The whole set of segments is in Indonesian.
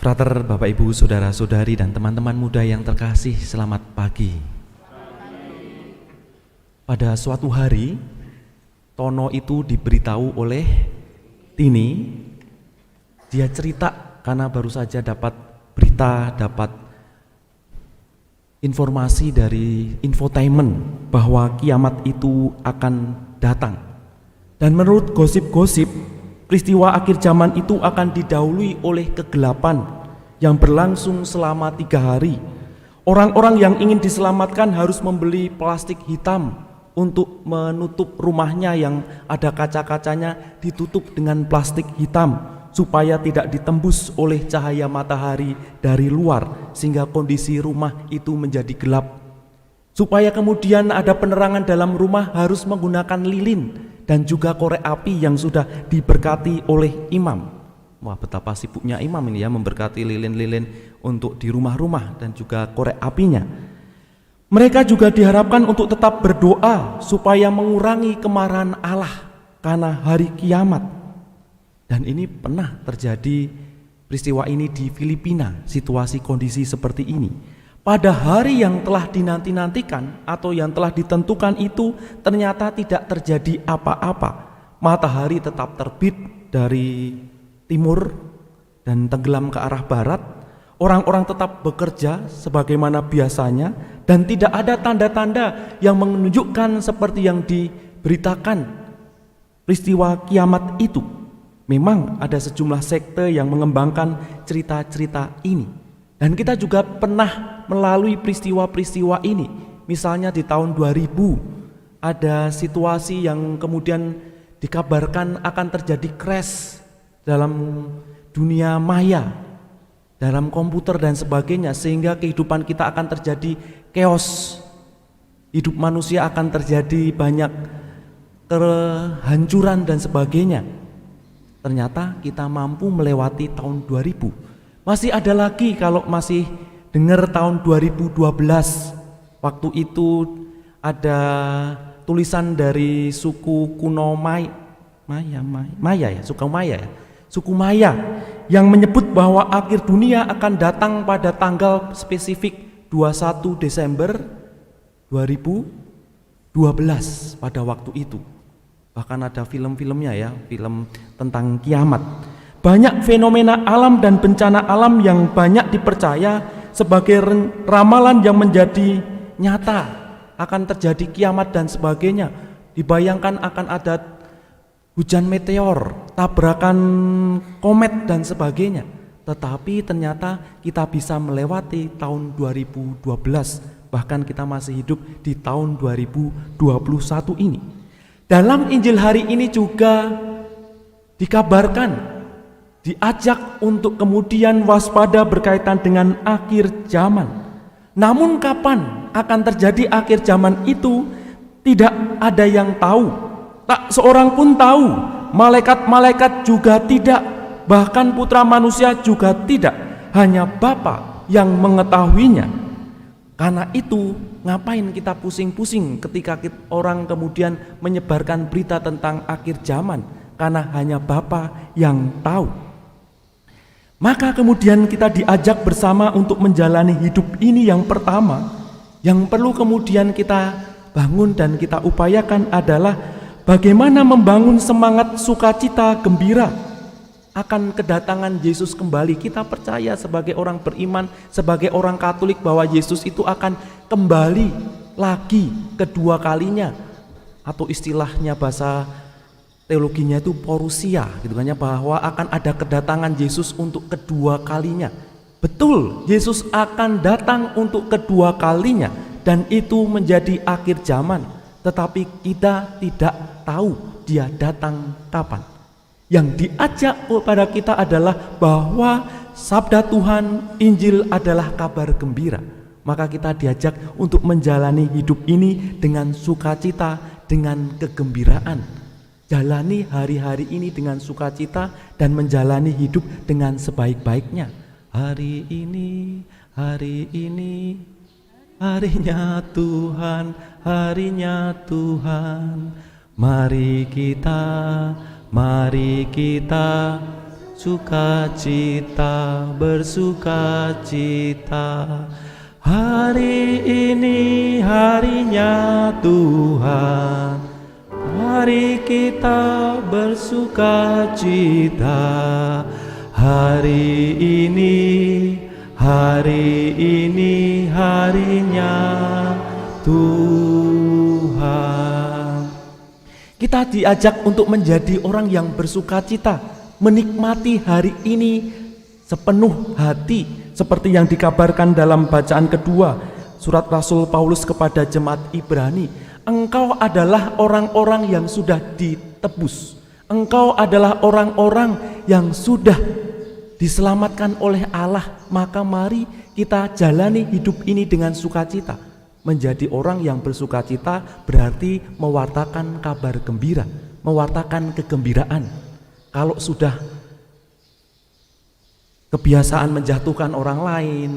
Frater, Bapak Ibu, Saudara-saudari, dan teman-teman muda yang terkasih, selamat pagi. Pada suatu hari, Tono itu diberitahu oleh Tini. Dia cerita karena baru saja dapat berita, dapat informasi dari infotainment bahwa kiamat itu akan datang. Dan menurut gosip-gosip, peristiwa akhir zaman itu akan didahului oleh kegelapan yang berlangsung selama 3 hari. Orang-orang yang ingin diselamatkan harus membeli plastik hitam untuk menutup rumahnya yang ada kaca-kacanya, ditutup dengan plastik hitam supaya tidak ditembus oleh cahaya matahari dari luar, sehingga kondisi rumah itu menjadi gelap. Supaya kemudian ada penerangan dalam rumah harus menggunakan lilin dan juga korek api yang sudah diberkati oleh imam. Wah, betapa sibuknya imam ini ya, memberkati lilin-lilin untuk di rumah-rumah dan juga korek apinya. Mereka juga diharapkan untuk tetap berdoa supaya mengurangi kemarahan Allah karena hari kiamat. Dan ini pernah terjadi peristiwa ini di Filipina, situasi kondisi seperti ini. Pada hari yang telah dinanti-nantikan atau yang telah ditentukan itu ternyata tidak terjadi apa-apa. Matahari tetap terbit dari timur dan tenggelam ke arah barat. Orang-orang tetap bekerja sebagaimana biasanya dan tidak ada tanda-tanda yang menunjukkan seperti yang diberitakan peristiwa kiamat itu. Memang ada sejumlah sekte yang mengembangkan cerita-cerita ini. Dan kita juga pernah melalui peristiwa-peristiwa ini. Misalnya di tahun 2000 ada situasi yang kemudian dikabarkan akan terjadi crash dalam dunia maya, dalam komputer dan sebagainya, sehingga kehidupan kita akan terjadi chaos. Hidup manusia akan terjadi banyak kehancuran dan sebagainya. Ternyata kita mampu melewati tahun 2000. Masih ada lagi kalau masih dengar tahun 2012. Waktu itu ada tulisan dari suku kuno suku Maya yang menyebut bahwa akhir dunia akan datang pada tanggal spesifik 21 Desember 2012 pada waktu itu. Bahkan ada film-filmnya ya, film tentang kiamat. Banyak fenomena alam dan bencana alam yang banyak dipercaya sebagai ramalan yang menjadi nyata, akan terjadi kiamat dan sebagainya. Dibayangkan akan ada hujan meteor, tabrakan komet dan sebagainya. Tetapi ternyata kita bisa melewati tahun 2012, bahkan kita masih hidup di tahun 2021 ini. Dalam Injil hari ini juga dikabarkan, diajak untuk kemudian waspada berkaitan dengan akhir zaman. Namun kapan akan terjadi akhir zaman itu tidak ada yang tahu. Tak seorang pun tahu. Malaikat-malaikat juga tidak. Bahkan putra manusia juga tidak. Hanya Bapa yang mengetahuinya. Karena itu ngapain kita pusing-pusing ketika orang kemudian menyebarkan berita tentang akhir zaman. Karena hanya Bapa yang tahu. Maka kemudian kita diajak bersama untuk menjalani hidup ini yang pertama. Yang perlu kemudian kita bangun dan kita upayakan adalah bagaimana membangun semangat sukacita gembira akan kedatangan Yesus kembali. Kita percaya sebagai orang beriman, sebagai orang Katolik, bahwa Yesus itu akan kembali lagi kedua kalinya, atau istilahnya bahasa teologinya itu parousia, gitu kan ya, bahwa akan ada kedatangan Yesus untuk kedua kalinya. Betul, Yesus akan datang untuk kedua kalinya dan itu menjadi akhir zaman. Tetapi kita tidak tahu dia datang kapan. Yang diajak kepada kita adalah bahwa sabda Tuhan, Injil adalah kabar gembira. Maka kita diajak untuk menjalani hidup ini dengan sukacita, dengan kegembiraan. Jalani hari-hari ini dengan sukacita dan menjalani hidup dengan sebaik-baiknya. Hari ini, harinya Tuhan, harinya Tuhan. Mari kita sukacita, bersukacita. Hari ini harinya Tuhan, mari kita bersukacita. Hari ini harinya Tuhan. Kita diajak untuk menjadi orang yang bersukacita, menikmati hari ini sepenuh hati, seperti yang dikabarkan dalam bacaan kedua surat Rasul Paulus kepada jemaat Ibrani. Engkau adalah orang-orang yang sudah ditebus, engkau adalah orang-orang yang sudah diselamatkan oleh Allah. Maka mari kita jalani hidup ini dengan sukacita. Menjadi orang yang bersukacita berarti mewartakan kabar gembira, mewartakan kegembiraan. Kalau sudah kebiasaan menjatuhkan orang lain,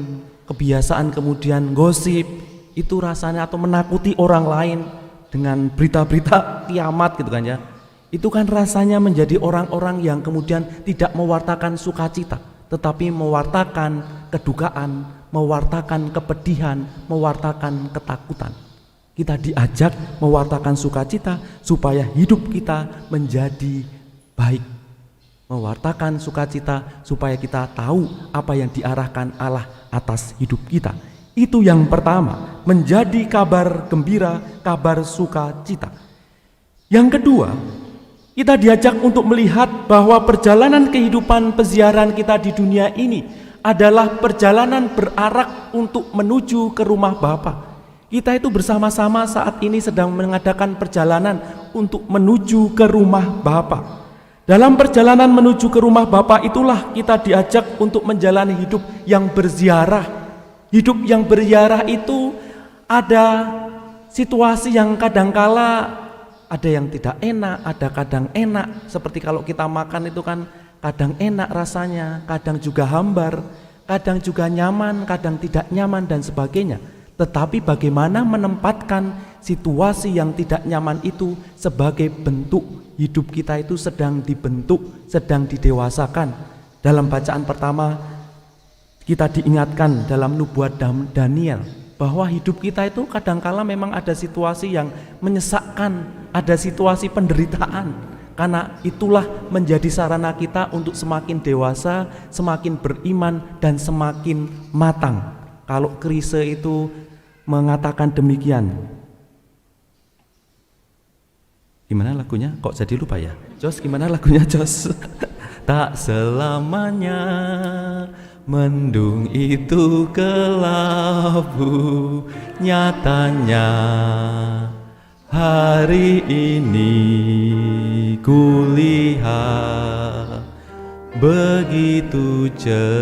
kebiasaan kemudian gosip, itu rasanya atau menakuti orang lain dengan berita-berita kiamat gitu kan ya. Itu kan rasanya menjadi orang-orang yang kemudian tidak mewartakan sukacita, tetapi mewartakan kedukaan, mewartakan kepedihan, mewartakan ketakutan. Kita diajak mewartakan sukacita supaya hidup kita menjadi baik. Mewartakan sukacita supaya kita tahu apa yang diarahkan Allah atas hidup kita. Itu yang pertama, menjadi kabar gembira, kabar sukacita. Yang kedua, kita diajak untuk melihat bahwa perjalanan kehidupan peziaran kita di dunia ini adalah perjalanan berarak untuk menuju ke rumah Bapa. Kita itu bersama-sama saat ini sedang mengadakan perjalanan untuk menuju ke rumah Bapa. Dalam perjalanan menuju ke rumah Bapa itulah kita diajak untuk menjalani hidup yang berziarah. Hidup yang berziarah itu ada situasi yang kadangkala ada yang tidak enak, ada kadang enak. Seperti kalau kita makan itu kan kadang enak rasanya, kadang juga hambar, kadang juga nyaman, kadang tidak nyaman dan sebagainya. Tetapi bagaimana menempatkan situasi yang tidak nyaman itu sebagai bentuk hidup kita itu sedang dibentuk, sedang didewasakan. Dalam bacaan pertama kita diingatkan dalam nubuat Daniel bahwa hidup kita itu kadangkala memang ada situasi yang menyesakkan, ada situasi penderitaan. Karena itulah menjadi sarana kita untuk semakin dewasa, semakin beriman dan semakin matang. Kalau Kristus itu mengatakan demikian. Gimana lagunya? Kok jadi lupa ya? Jos, gimana lagunya Jos? Tak selamanya mendung itu kelabu, nyatanya hari ini kulihat begitu ceria.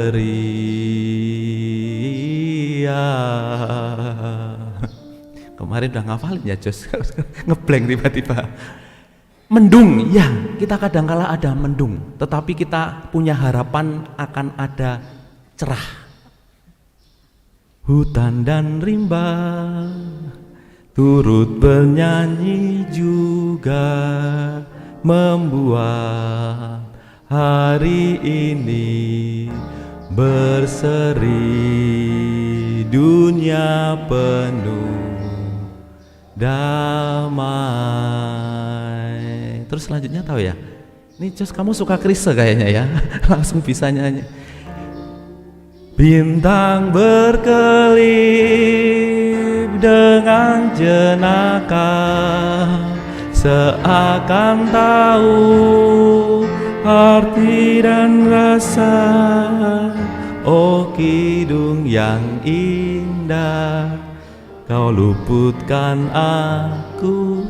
Kemarin udah ngafalin ya Jos, ngeblank tiba-tiba. Mendung, ya kita kadangkala ada mendung, tetapi kita punya harapan akan ada cerah. Hutan dan rimba turut bernyanyi juga, membuat hari ini berseri, dunia penuh damai. Terus selanjutnya tahu ya? Ini Jos, kamu suka Kristus kayaknya ya. Langsung bisa nyanyi. Bintang berkelip dengan jenaka, seakan tahu arti dan rasa. Oh kidung yang indah, kau luputkan aku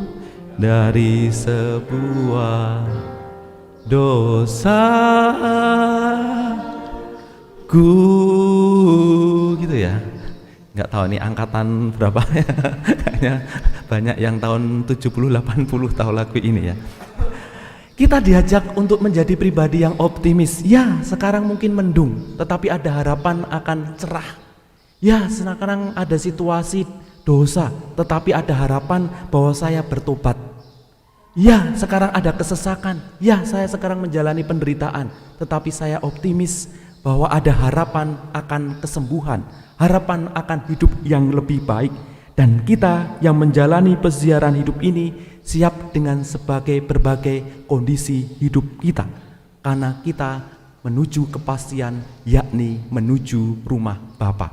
dari sebuah dosa ku, gitu ya. Nggak tahu ini angkatan berapa ya. Kayaknya banyak yang tahun 70-80 tahu lagu ini ya. Kita diajak untuk menjadi pribadi yang optimis. Ya, sekarang mungkin mendung, tetapi ada harapan akan cerah. Ya, sekarang ada situasi dosa, tetapi ada harapan bahwa saya bertobat. Ya, sekarang ada kesesakan. Ya, saya sekarang menjalani penderitaan. Tetapi saya optimis bahwa ada harapan akan kesembuhan, harapan akan hidup yang lebih baik. Dan kita yang menjalani peziarahan hidup ini siap dengan sebagai berbagai kondisi hidup kita. Karena kita menuju kepastian, yakni menuju rumah Bapa.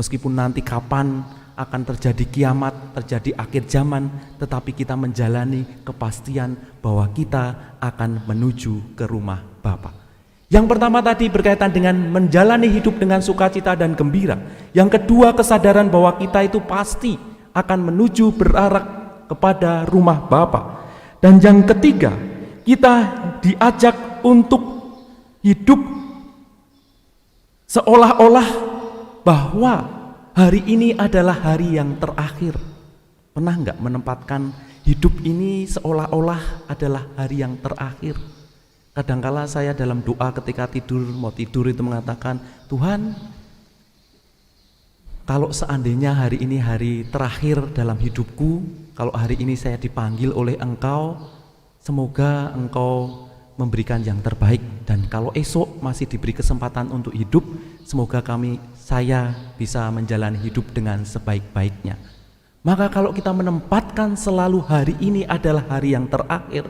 Meskipun nanti kapan akan terjadi kiamat, terjadi akhir zaman, tetapi kita menjalani kepastian bahwa kita akan menuju ke rumah Bapa. Yang pertama tadi berkaitan dengan menjalani hidup dengan sukacita dan gembira. Yang kedua, kesadaran bahwa kita itu pasti akan menuju berarah kepada rumah Bapa. Dan yang ketiga, kita diajak untuk hidup seolah-olah bahwa hari ini adalah hari yang terakhir. Pernah enggak menempatkan hidup ini seolah-olah adalah hari yang terakhir? Kadangkala saya dalam doa ketika mau tidur itu mengatakan, Tuhan, kalau seandainya hari ini hari terakhir dalam hidupku, kalau hari ini saya dipanggil oleh Engkau, semoga Engkau memberikan yang terbaik. Dan kalau esok masih diberi kesempatan untuk hidup, semoga saya bisa menjalani hidup dengan sebaik-baiknya. Maka kalau kita menempatkan selalu hari ini adalah hari yang terakhir,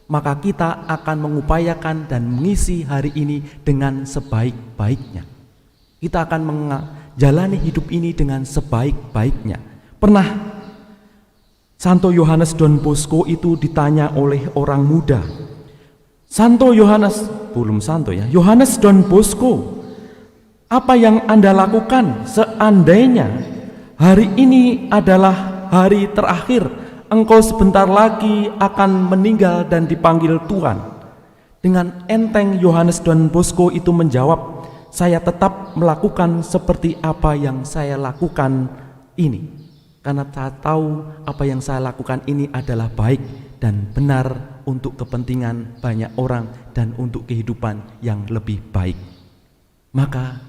maka kita akan mengupayakan dan mengisi hari ini dengan sebaik-baiknya. Kita akan menjalani hidup ini dengan sebaik-baiknya. Pernah Santo Yohanes Don Bosco itu ditanya oleh orang muda, Yohanes Don Bosco, apa yang Anda lakukan seandainya hari ini adalah hari terakhir, engkau sebentar lagi akan meninggal dan dipanggil Tuhan? Dengan enteng Yohanes Don Bosco itu menjawab, saya tetap melakukan seperti apa yang saya lakukan ini, karena saya tahu apa yang saya lakukan ini adalah baik dan benar untuk kepentingan banyak orang dan untuk kehidupan yang lebih baik. Maka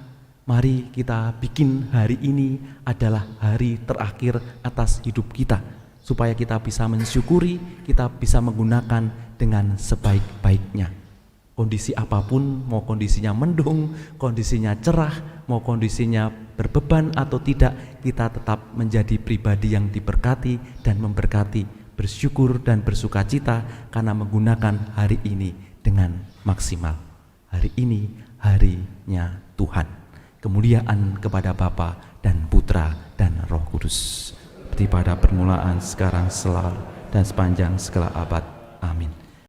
mari kita bikin hari ini adalah hari terakhir atas hidup kita, supaya kita bisa mensyukuri, kita bisa menggunakan dengan sebaik-baiknya. Kondisi apapun, mau kondisinya mendung, kondisinya cerah, mau kondisinya berbeban atau tidak, kita tetap menjadi pribadi yang diberkati dan memberkati, bersyukur dan bersukacita karena menggunakan hari ini dengan maksimal. Hari ini harinya Tuhan. Kemuliaan kepada Bapa dan Putra dan Roh Kudus, seperti pada permulaan, sekarang, selalu, dan sepanjang segala abad. Amin.